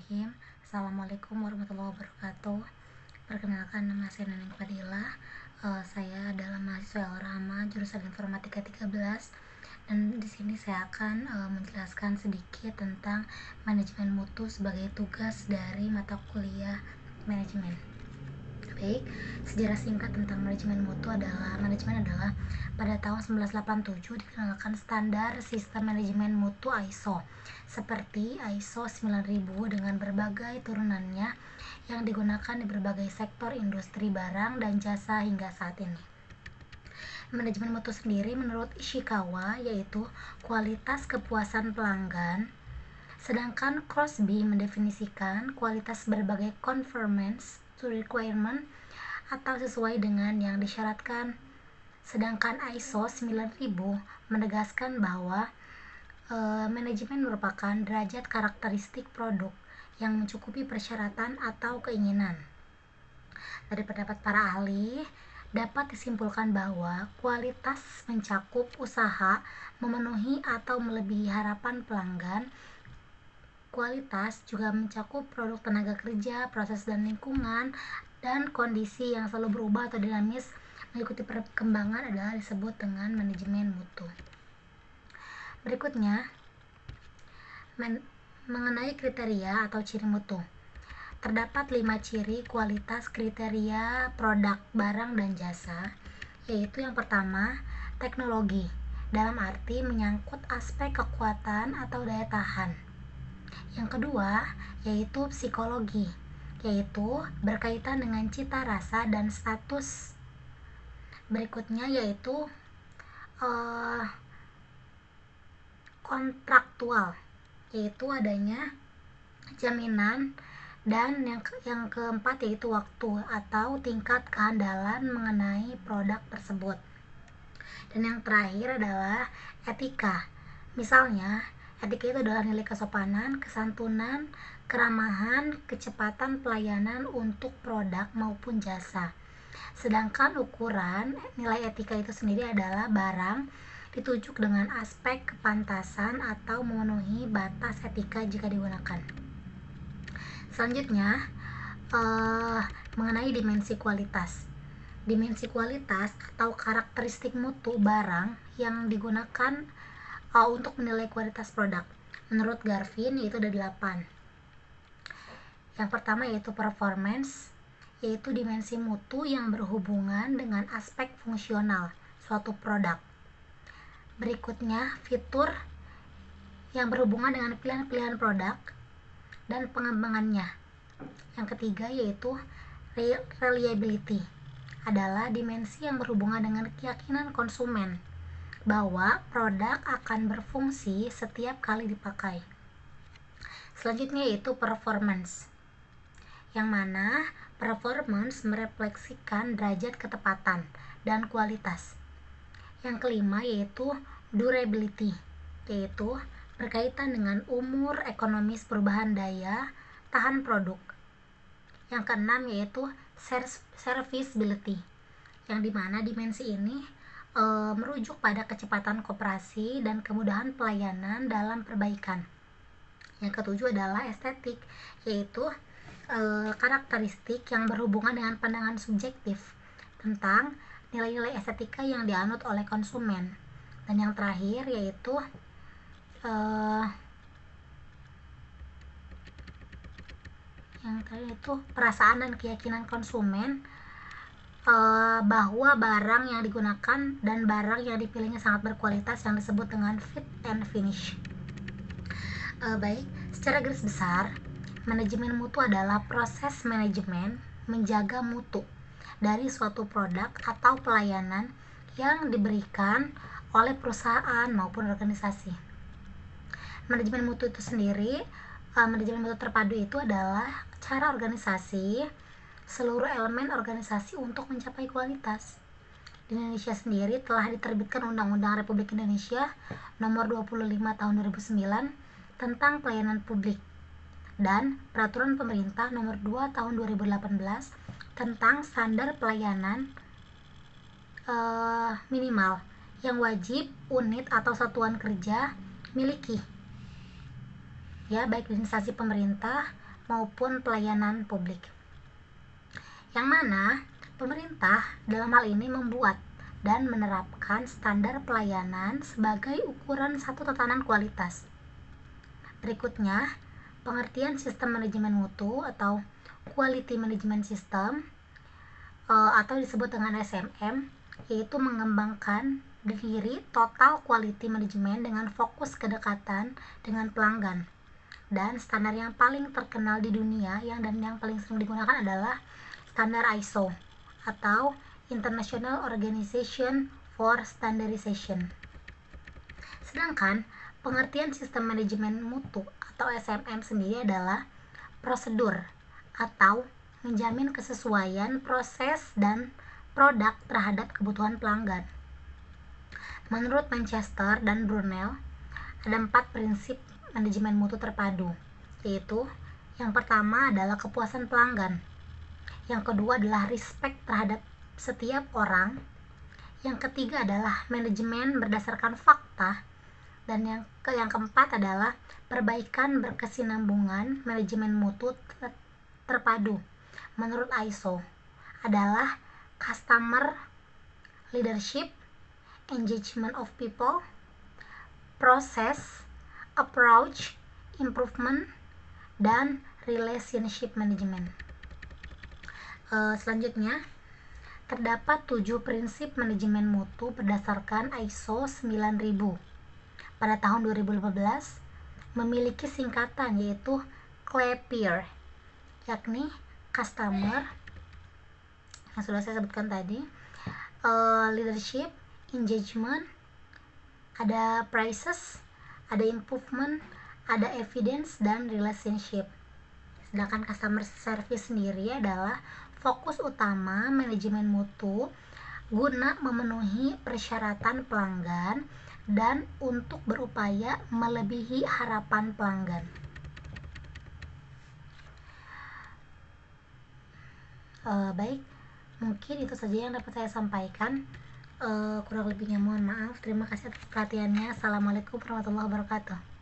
Bismillahirrahmanirrahim. Assalamualaikum warahmatullahi wabarakatuh. Perkenalkan, nama saya Neneng Fadilah. Saya adalah mahasiswa Al-Rahma jurusan Informatika 13, dan di sini saya akan menjelaskan sedikit tentang manajemen mutu sebagai tugas dari mata kuliah manajemen. Baik, sejarah singkat tentang manajemen mutu adalah pada tahun 1987 dikenalkan standar sistem manajemen mutu ISO seperti ISO 9000 dengan berbagai turunannya yang digunakan di berbagai sektor industri barang dan jasa hingga saat ini. Manajemen mutu sendiri menurut Ishikawa yaitu kualitas kepuasan pelanggan, sedangkan Crosby mendefinisikan kualitas berbagai conformance to requirement atau sesuai dengan yang disyaratkan. Sedangkan ISO 9000 menegaskan bahwa manajemen merupakan derajat karakteristik produk yang mencukupi persyaratan atau keinginan. Dari pendapat para ahli, dapat disimpulkan bahwa kualitas mencakup usaha memenuhi atau melebihi harapan pelanggan. Kualitas juga mencakup produk tenaga kerja, proses dan lingkungan, dan kondisi yang selalu berubah atau dinamis mengikuti perkembangan adalah disebut dengan manajemen mutu. Berikutnya, mengenai kriteria atau ciri mutu. Terdapat 5 ciri kualitas kriteria produk, barang, dan jasa, yaitu yang pertama, teknologi, dalam arti menyangkut aspek kekuatan atau daya tahan. Yang kedua, yaitu psikologi, yaitu berkaitan dengan cita rasa dan status. Berikutnya yaitu kontraktual, yaitu adanya jaminan, dan yang keempat yaitu waktu atau tingkat kehandalan mengenai produk tersebut. Dan yang terakhir adalah etika. Misalnya, etika itu adalah nilai kesopanan, kesantunan, keramahan, kecepatan pelayanan untuk produk maupun jasa. Sedangkan ukuran nilai etika itu sendiri adalah barang ditujuk dengan aspek kepantasan atau memenuhi batas etika jika digunakan. Selanjutnya, mengenai dimensi kualitas. Dimensi kualitas atau karakteristik mutu barang yang digunakan untuk menilai kualitas produk. Menurut Garvin yaitu ada 8. Yang pertama yaitu performance, yaitu dimensi mutu yang berhubungan dengan aspek fungsional suatu produk. Berikutnya fitur yang berhubungan dengan pilihan-pilihan produk dan pengembangannya. Yang ketiga yaitu reliability, adalah dimensi yang berhubungan dengan keyakinan konsumen bahwa produk akan berfungsi setiap kali dipakai. Selanjutnya yaitu performance, yang mana performance merefleksikan derajat ketepatan dan kualitas. Yang kelima yaitu durability, yaitu berkaitan dengan umur ekonomis perubahan daya tahan produk. Yang keenam yaitu serviceability, yang dimana dimensi ini merujuk pada kecepatan koperasi dan kemudahan pelayanan dalam perbaikan. Yang ketujuh adalah estetik, yaitu karakteristik yang berhubungan dengan pandangan subjektif tentang nilai-nilai estetika yang dianut oleh konsumen. Dan yang terakhir yaitu perasaan dan keyakinan konsumen bahwa barang yang digunakan dan barang yang dipilihnya sangat berkualitas, yang disebut dengan fit and finish. Baik, secara garis besar, manajemen mutu adalah proses manajemen menjaga mutu dari suatu produk atau pelayanan yang diberikan oleh perusahaan maupun organisasi. Manajemen mutu itu sendiri, manajemen mutu terpadu itu adalah cara organisasi seluruh elemen organisasi untuk mencapai kualitas. Di Indonesia sendiri telah diterbitkan Undang-Undang Republik Indonesia Nomor 25 Tahun 2009 tentang pelayanan publik dan Peraturan Pemerintah Nomor 2 Tahun 2018 tentang standar pelayanan minimal yang wajib unit atau satuan kerja miliki, ya, baik di instansi pemerintah maupun pelayanan publik. Yang mana pemerintah dalam hal ini membuat dan menerapkan standar pelayanan sebagai ukuran satu tatanan kualitas. Berikutnya, pengertian sistem manajemen mutu atau Quality Management System atau disebut dengan SMM, yaitu mengembangkan diri total quality management dengan fokus kedekatan dengan pelanggan. Dan standar yang paling terkenal di dunia yang paling sering digunakan adalah standar ISO atau International Organization for Standardization. Sedangkan pengertian sistem manajemen mutu atau SMM sendiri adalah prosedur atau menjamin kesesuaian proses dan produk terhadap kebutuhan pelanggan. Menurut Manchester dan Brunel, ada 4 prinsip manajemen mutu terpadu, yaitu yang pertama adalah kepuasan pelanggan, yang kedua adalah respect terhadap setiap orang, yang ketiga adalah manajemen berdasarkan fakta, dan yang keempat adalah perbaikan berkesinambungan. Manajemen mutu terpadu menurut ISO adalah customer leadership, engagement of people, process, approach, improvement, dan relationship management. Selanjutnya, terdapat 7 prinsip manajemen mutu berdasarkan ISO 9000. Pada tahun 2015 memiliki singkatan yaitu CLEPIR, yakni customer yang sudah saya sebutkan tadi, leadership, engagement, ada prices, ada improvement, ada evidence, dan relationship. Sedangkan customer service sendiri adalah fokus utama manajemen mutu guna memenuhi persyaratan pelanggan dan untuk berupaya melebihi harapan pelanggan. Baik, mungkin itu saja yang dapat saya sampaikan. Kurang lebihnya mohon maaf. Terima kasih atas perhatiannya. Assalamualaikum warahmatullahi wabarakatuh.